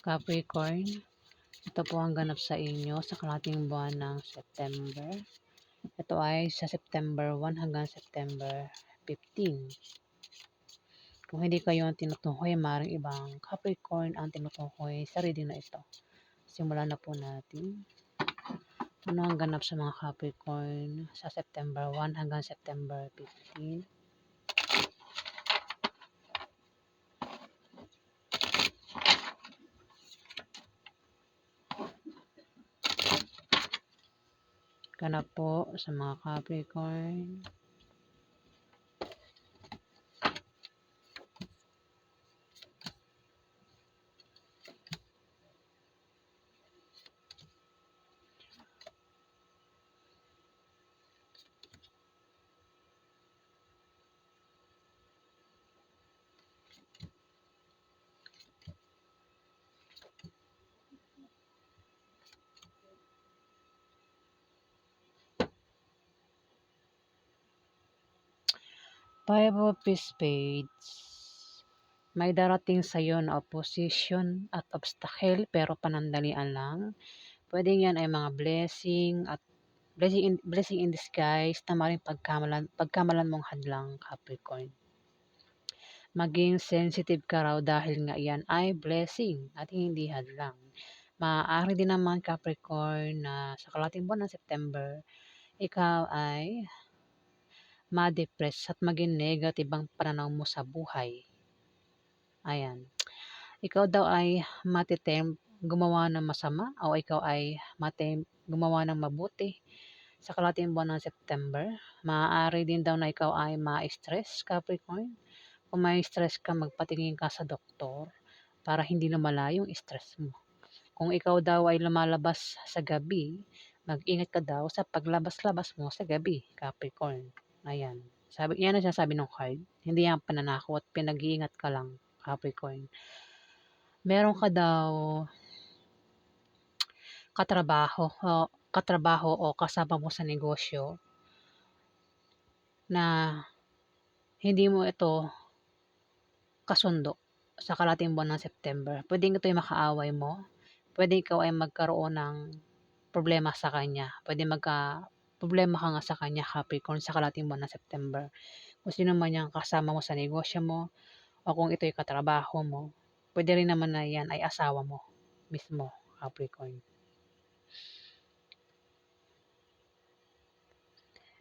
Capricorn, ito po ang ganap sa inyo sa kalahating buwan ng September. Ito ay sa September 1 hanggang September 15. Kung hindi kayo ang tinutukoy, maaaring ibang Capricorn ang tinutukoy sa reading na ito. Simulan na po natin. Ano ang ganap sa mga Capricorn sa September 1 hanggang September 15? Ganap po sa mga Capricorn. Five of Spades. May darating sa iyo na opposition at obstacle pero panandalian lang. Pwede yan ay mga blessing at blessing in disguise na maring pagkamalan mong hadlang, Capricorn. Maging sensitive ka raw dahil nga yan ay blessing at hindi hadlang. Maaari din naman, Capricorn, na sa kalahating buwan ng September, ikaw ay ma-depress at maging negative ang pananaw mo sa buhay. Ayan. Ikaw daw ay matitempt gumawa ng masama o ikaw ay matempt gumawa ng mabuti. Sa kalahating buwan ng September, maaari din daw na ikaw ay ma-stress, Capricorn. Kung may stress ka, magpatingin ka sa doktor para hindi lumala yung stress mo. Kung ikaw daw ay lumalabas sa gabi, mag-ingat ka daw sa paglabas-labas mo sa gabi, Capricorn. Ayan. Yan ang sinasabi ng card. Hindi yan pananakot, pinag-iingat ka lang, Capricorn. Meron ka daw katrabaho o kasama mo sa negosyo na hindi mo ito kasundo sa kalahating buwan ng September. Pwedeng ito yung makaaway mo. Pwede ikaw ay magkaroon ng problema sa kanya. Pwede problema ka nga sa kanya, Capricorn, sa kalahating buwan ng September. Kung sino man yung kasama mo sa negosyo mo o kung ito yung katrabaho mo, pwede rin naman na yan ay asawa mo mismo, Capricorn.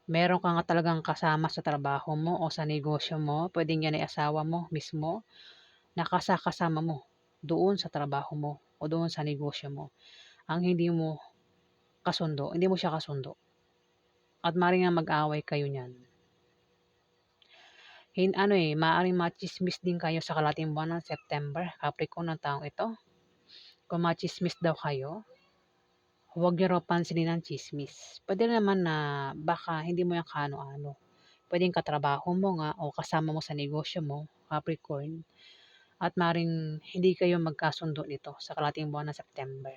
Meron ka nga talagang kasama sa trabaho mo o sa negosyo mo, pwedeng yan ay asawa mo mismo, nakasama mo doon sa trabaho mo o doon sa negosyo mo. Ang hindi mo siya kasundo. At maaaring nga mag-away kayo niyan. Maaaring machismis din kayo sa kalahating buwan ng September, Capricorn, ng taong ito. Kung machismis daw kayo, huwag niyo raw pansinin ang chismis. Pwede naman na baka hindi mo yung kaano-ano. Pwedeng katrabaho mo nga o kasama mo sa negosyo mo, Capricorn. At maring hindi kayo magkasundo nito sa kalahating buwan ng September.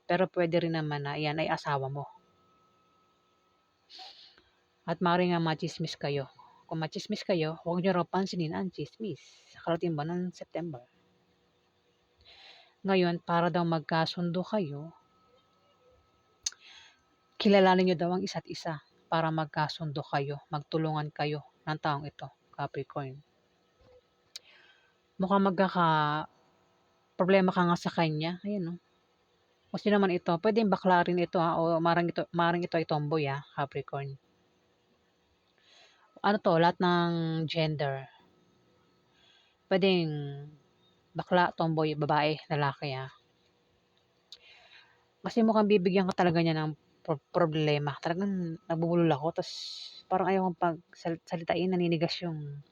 Pero pwede rin naman na yan ay asawa mo. At maring nga machismis kayo. Kung machismis kayo, huwag niyo raw pansinin ang chismis sa kalahating buwan ng September. Ngayon, para daw magkasundo kayo, kilalanin niyo daw ang isa't isa para magkasundo kayo, magtulungan kayo ng taong ito, Capricorn. Mukhang problema ka nga sa kanya. Ayan, no? O sino naman ito, pwedeng bakla rin ito o maring ito ay tomboy Capricorn. Ano to, lahat ng gender. Pwedeng bakla, tomboy, babae, lalaki Kasi mukhang bibigyan ka talaga niya ng problema. Talagang nabubulol ako, tapos parang ayaw kong pagsalitain, naninigas yung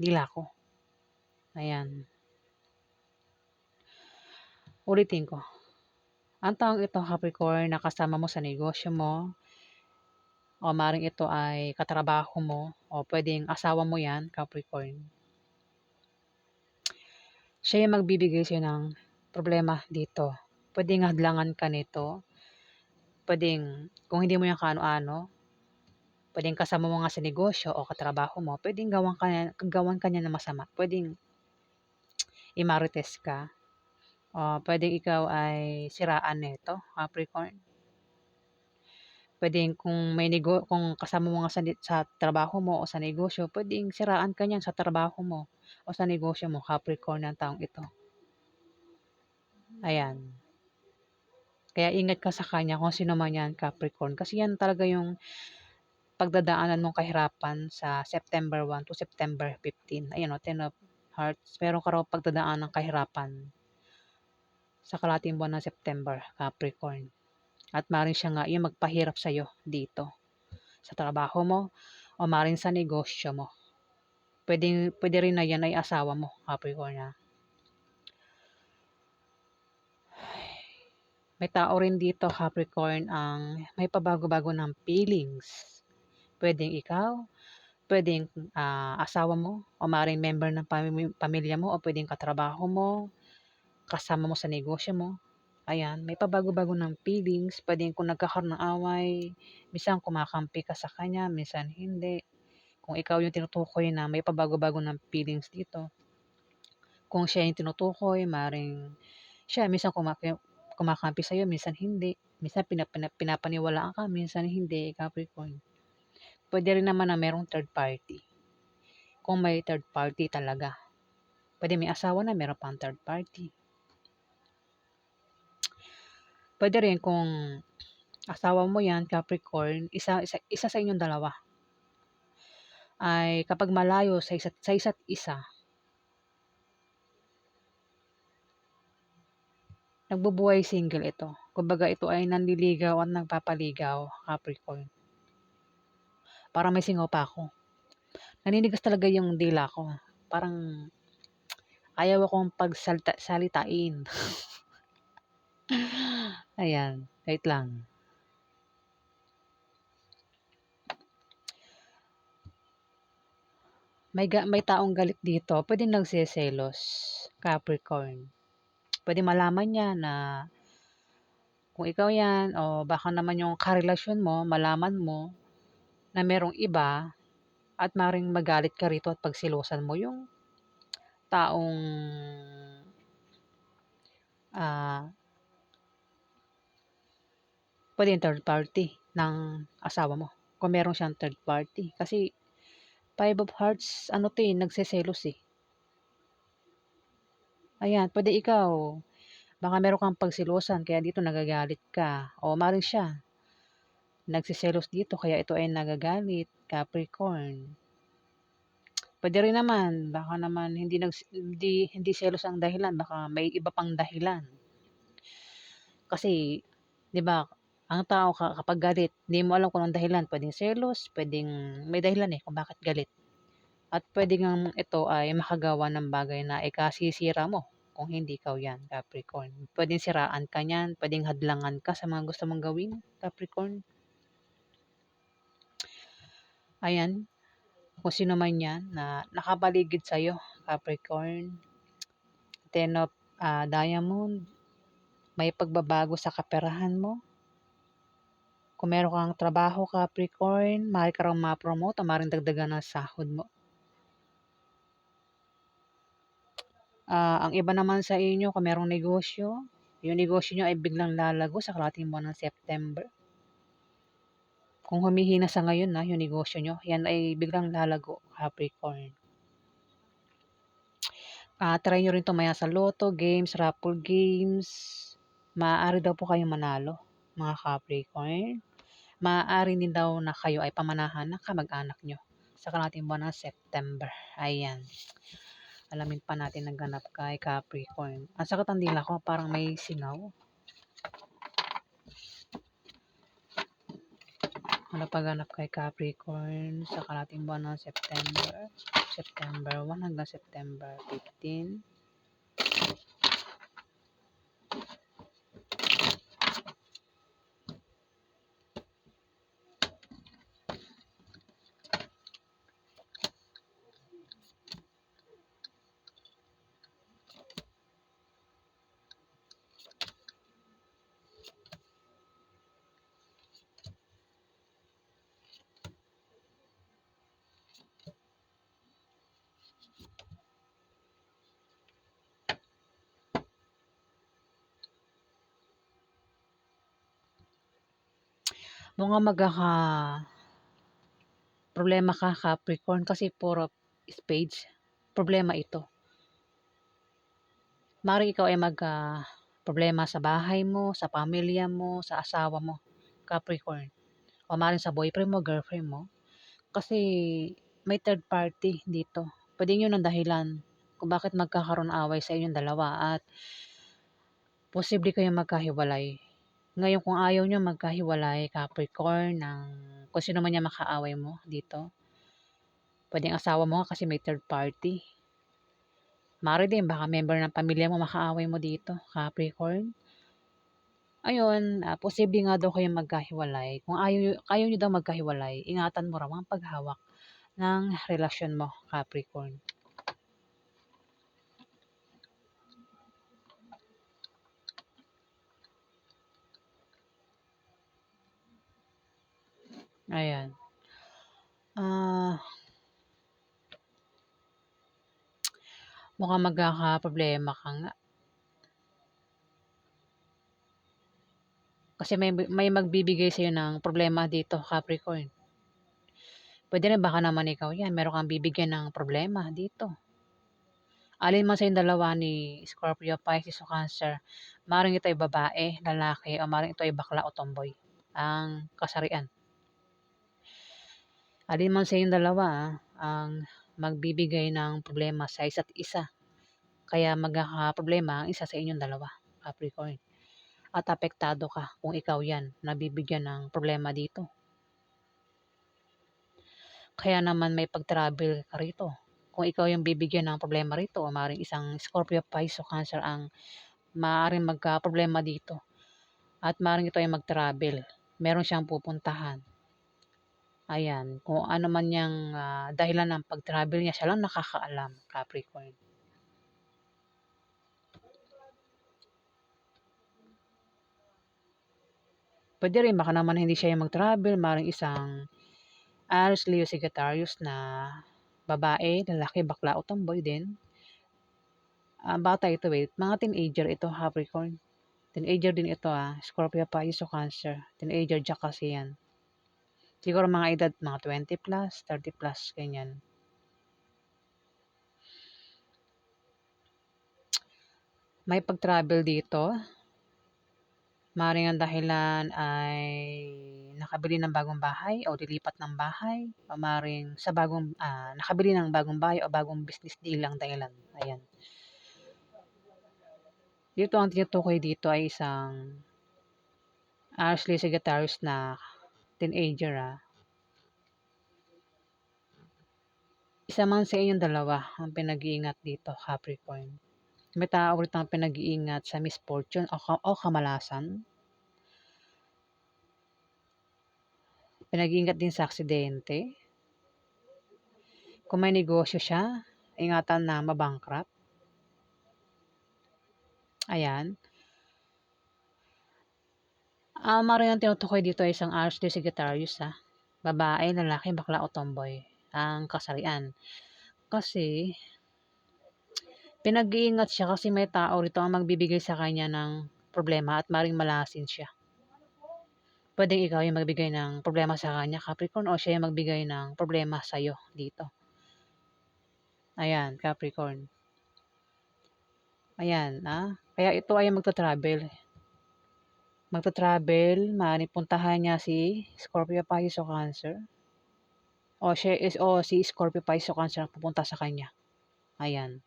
dila ko. Ayan. Ulitin ko. Ang taong ito, Capricorn, nakasama mo sa negosyo mo, o maring ito ay katrabaho mo, o pwedeng asawa mo yan, Capricorn. Siya yung magbibigay sa'yo ng problema dito. Pwedeng hadlangan ka nito. Pwedeng, kung hindi mo yung kaano-ano, pwedeng kasama mo nga sa negosyo o katrabaho mo, pwedeng gawan ka niya na masama. Pwedeng imarites ka. Puwedeng ikaw ay siraan nito, Capricorn. Puwedeng kung kasama mo nga sa trabaho mo o sa negosyo, puwedeng siraan ka niyan sa trabaho mo o sa negosyo mo, Capricorn, ng taong ito. Ayan. Kaya ingat ka sa kanya kung sino man 'yan, Capricorn, kasi 'yan talaga yung pagdadaanan mong kahirapan sa September 1 to September 15. Ayan, Ten of Hearts, meron ka raw pagdadaanan ng kahirapan sa kalahating buwan ng September, Capricorn. At maaaring siya nga yung magpahirap sa'yo dito sa trabaho mo o maaaring sa negosyo mo. Puwede rin na 'yan ay asawa mo, Capricorn, ha. May tao rin dito, Capricorn, ang may pabago-bago ng feelings. Puwedeng ikaw, puwedeng, asawa mo o maaaring member ng pamilya mo o puwedeng katrabaho mo, kasama mo sa negosyo mo. Ayan, may pabago-bago ng feelings. Puwedeng kung nagkakaroon ng away, minsan kumakampi ka sa kanya, minsan hindi. Kung ikaw yung tinutukoy na may pabago-bago ng feelings dito, kung siya yung tinutukoy, maaaring siya minsan kumakampi sa'yo, minsan hindi. Minsan pinapaniwalaan ka, minsan hindi, Capricorn. Puwede rin naman na merong third party, kung may third party talaga. Puwede may asawa na meron pang third party. Puwede rin kung asawa mo 'yan, Capricorn, isa sa inyong dalawa ay kapag malayo sa isa't isa, nagbubuhay single ito. Kumbaga ito ay nanliligaw at nagpapaligaw, Capricorn. Parang may singaw pa ako. Naninigas talaga yung dila ko. Parang ayaw akong salitain. Ayan, wait lang. May taong galit dito, puwedeng nagseselos, Capricorn. Puwede malaman niya na kung ikaw 'yan o baka naman yung karelasyon mo malaman mo na merong iba at maaaring magalit ka rito at pagselosan mo yung taong, ah, puwedeng third party ng asawa mo, kung meron siyang third party. Kasi Five of Hearts ano 'to, nagseselos, eh. Ayan, puwede ikaw, baka meron kang pagselosan kaya dito nagagalit ka o maaaring siya nagseselos dito kaya ito ay nagagalit, Capricorn. Puwede rin naman, baka naman hindi selos ang dahilan, baka may iba pang dahilan. Kasi 'di ba, ang tao kapag galit, hindi mo alam kung anong dahilan, puwedeng selos, puwedeng may dahilan, kung bakit galit. At puwede ngang ito ay makagawa ng bagay na ikasisira mo kung hindi ikaw 'yan, Capricorn. Puwedeng siraan ka niyan, puwedeng hadlangan ka sa mga gusto mong gawin, Capricorn. Ayan, kung sino man 'yan na nakapaligid sa'yo, Capricorn. Ten of, Diamond, may pagbabago sa kaperahan mo. Kung meron kang trabaho, Capricorn, maaari ka raw ma-promote o maaaring dagdagan ng sahod mo. Ang iba naman sa inyo kung merong negosyo, yung negosyo niyo ay biglang lalago sa kalahating buwan ng September. Kung humihina sa ngayon na yung negosyo niyo, yan ay biglang lalago, Capricorn. Try niyo rin tumaya sa lotto, games, raffle games. Maaari daw po kayong manalo, mga Capricorn. Maaari din daw na kayo ay pamanahan ng kamag-anak niyo sa kalahating buwan ng September. Ayan. Alamin pa natin ang ganap kay Capricorn. Ang sakit ang dila ko, parang may singaw. Ano pa ganap kay Capricorn sa kalahating buwan ng September? September 1 hanggang September 15. Mukhang problema ka, Capricorn, kasi puro spades. Problema ito. Maaaring ikaw ay problema sa bahay mo, sa pamilya mo, sa asawa mo, Capricorn. O maaaring sa boyfriend mo, girlfriend mo. Kasi may third party dito. Pwede yun ang dahilan kung bakit magkakaroon ng away sa inyong dalawa at posible kayong magkahiwalay. Ngayon kung ayaw niyo magkahiwalay, Capricorn, ng kung sino man yung makaaway mo dito, pwedeng asawa mo kasi may third party. Maaari din baka member ng pamilya mo makaaway mo dito, Capricorn. Ayun, posible nga daw kayong magkahiwalay. Kung ayaw niyo daw magkahiwalay, ingatan mo raw ang paghawak ng relasyon mo, Capricorn. Ayan. Ah, mukhang magkakaproblema ka nga. Kasi may magbibigay sa'yo ng problema dito, Capricorn. Pwede rin baka naman ikaw yan, meron kang bibigyan ng problema dito. Alin man sa yung dalawa ni Scorpio, Pisces o Cancer, maaaring ito ay babae, lalaki, o maaaring ito ay bakla o tomboy. Ang kasarian. Alin man sa yung dalawa ang magbibigay ng problema sa isa't isa. Kaya magkakaproblema ang isa sa inyong dalawa, Capricorn. At apektado ka kung ikaw yan, nabibigyan ng problema dito. Kaya naman may pag-travel ka rito. Kung ikaw yung bibigyan ng problema rito, o maaaring isang Scorpio, Pisces o Cancer ang maaaring magka-problema dito. At maaaring ito ay mag-travel. Meron siyang pupuntahan. Ayan, kung ano man yung dahilan ng pag-travel niya, siya lang nakakaalam, Capricorn. Pwede rin, baka naman hindi siya yung mag-travel, maaaring isang Aries, Leo, Sagittarius na babae, lalaki, bakla o tomboy din. Bata ito mga teenager ito, Capricorn. Teenager din ito Scorpio, Pisces o Cancer. Teenager Jack kasi yan. Siguro mga edad, mga 20 plus, 30 plus, ganyan. May pag-travel dito. Maaaring ang dahilan ay nakabili ng bagong bahay o dilipat ng bahay. O maaaring nakabili ng bagong bahay o bagong business deal lang dahilan. Ayan. Dito ang tinutukoy dito ay isang Ashley Sagittarius na teenager Isa man sa inyong dalawa ang pinag-iingat dito, Capricorn. May tao ulit ang pinag-iingat sa misfortune o kamalasan. Pinag-iingat din sa aksidente. Kung may negosyo siya, ingatan na mabankrupt. Ayan. Maaaring ang tinutukoy dito ay isang Ashley Sagittarius Babae, lalaki, bakla o tomboy. Ang kasarian. Kasi pinag-iingat siya kasi may tao rito ang magbibigay sa kanya ng problema at maring malasin siya. Pwedeng ikaw yung magbigay ng problema sa kanya, Capricorn, o siya yung magbigay ng problema sa'yo dito. Ayan, Capricorn. Ayan, kaya ito ay magta-travel. Magta-travel, maaaring puntahan niya si Scorpio, Pisces o Cancer. O si Scorpio, Pisces o Cancer ang pupunta sa kanya. Ayan.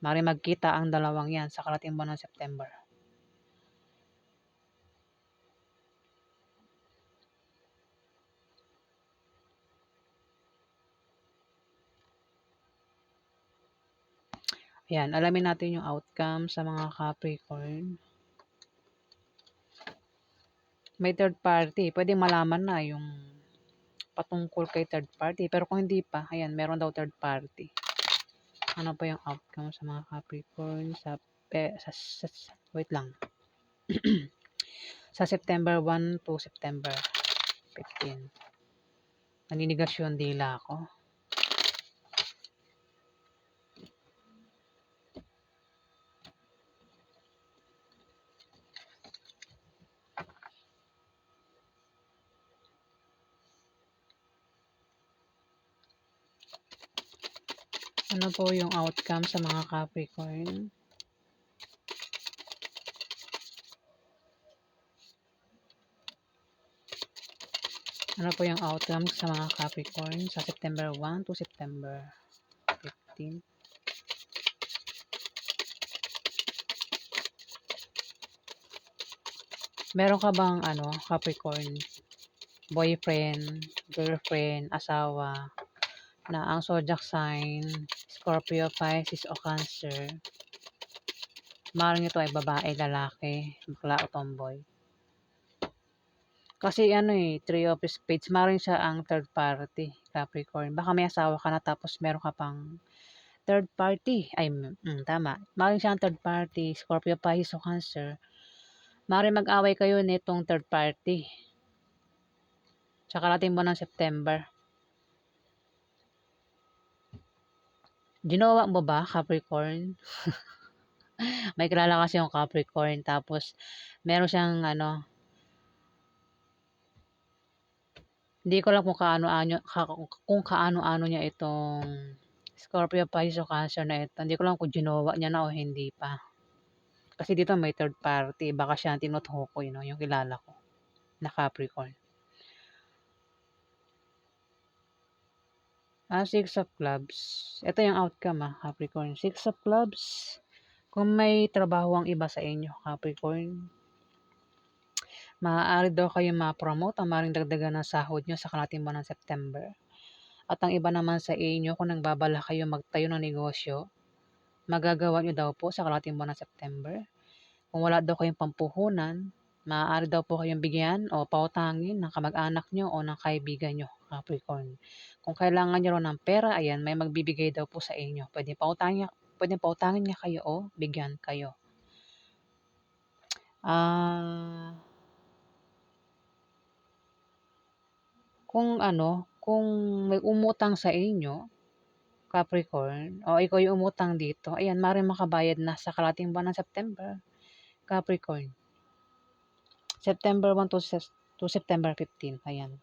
Maaaring magkita ang dalawang yan sa karating buwan ng September. Ayan, alamin natin yung outcome sa mga Capricorn. May third party. Pwede malaman na yung patungkol kay third party. Pero kung hindi pa, ayan, meron daw third party. Ano pa yung outcome sa mga Capricorn wait lang. Sa September 1 to September 15. Naninigas yung dila ko. Ano po yung outcome sa mga Capricorn? Ano po yung outcome sa mga Capricorn sa September 1 to September 15? Meron ka bang Capricorn, boyfriend, girlfriend, asawa na ang zodiac sign Scorpio, Pisces o Cancer? Maaaring ito ay babae, lalaki, bakla o tomboy. Kasi Three of Spades, maaaring siya ang third party, Capricorn. Baka may asawa ka na tapos meron ka pang third party. Ay, tama. Maaaring siya ang third party, Scorpio, Pisces o Cancer. Maaaring mag-away kayo nitong third party. Sa karating mo ng September. Ginawa mo ba, Capricorn? May kilala kasi yung Capricorn. Tapos, meron siyang hindi ko lang kung kaano-ano niya itong Scorpio, Pisces o Cancer na ito. Hindi ko lang kung ginawa niya na o hindi pa. Kasi dito may third party. Baka siya ang tinutukoy, yung kilala ko na Capricorn. Six of Clubs. Ito yung outcome, Capricorn. Six of Clubs. Kung may trabaho ang iba sa inyo, Capricorn, maaari daw kayo ma-promote o maaaring dagdagan ng sahod nyo sa kalating buwan ng September. At ang iba naman sa inyo, kung nagbabala kayo magtayo ng negosyo, magagawa nyo daw po sa kalating buwan ng September. Kung wala daw kayong pampuhunan, maaari daw po kayong bigyan o pautangin ng kamag-anak nyo o ng kaibigan nyo, Capricorn. Kung kailangan nyo ng pera, ayan, may magbibigay daw po sa inyo. Pwede pautangin niya kayo o bigyan kayo. Kung may umutang sa inyo, Capricorn, o ikaw yung umutang dito, ayan, maaaring makabayad na sa kalating buwan ng September, Capricorn. September 1 to September 15, ayan.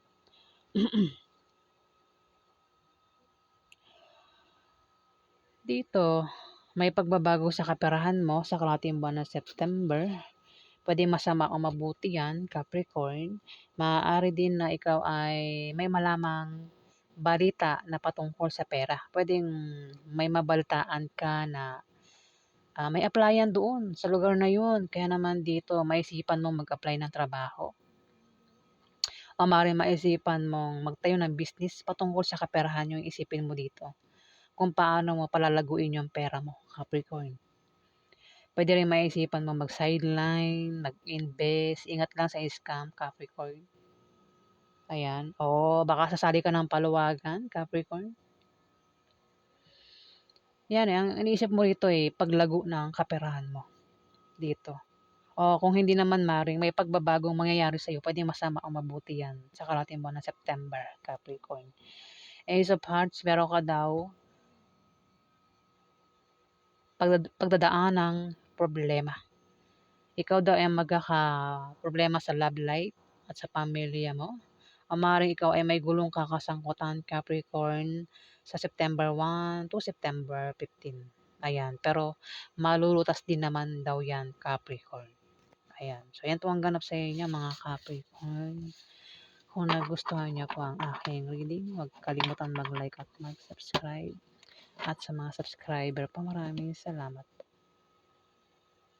Dito, may pagbabago sa kaperahan mo sa kalating buwan ng September. Pwedeng masama o mabuti yan, Capricorn. Maaari din na ikaw ay may malamang balita na patungkol sa pera. Pwedeng may mabalitaan ka na may applyan doon sa lugar na yun. Kaya naman dito, maisipan mong mag-apply ng trabaho. O maaaring maisipan mong magtayo ng business patungkol sa kaperahan yung isipin mo dito. Kung paano mo palalaguin yung pera mo, Capricorn. Pwede rin maisipan mo mag-sideline, mag-invest. Ingat lang sa scam, Capricorn. Ayan. O baka sasali ka ng paluwagan, Capricorn. Yan ang iniisip mo dito paglago ng kaperahan mo dito. O kung hindi naman maring may pagbabagong mangyayari sa'yo, pwedeng masama o mabuti yan sa karating buwan ng September, Capricorn. Ace of Hearts, meron ka daw pagdadaan ng problema. Ikaw daw ay magkaka-problema sa love life at sa pamilya mo. O maaaring ikaw ay may gulong kakasangkutan, Capricorn, sa September 1 to September 15. Ayan. Pero malulutas din naman daw yan, Capricorn. Ayan. So, yan po ang ganap sa inyo, mga Capricorn. Kung nagustuhan niyo po ang aking reading, huwag kalimutan mag-like at mag-subscribe. At sa mga subscriber po, maraming salamat po.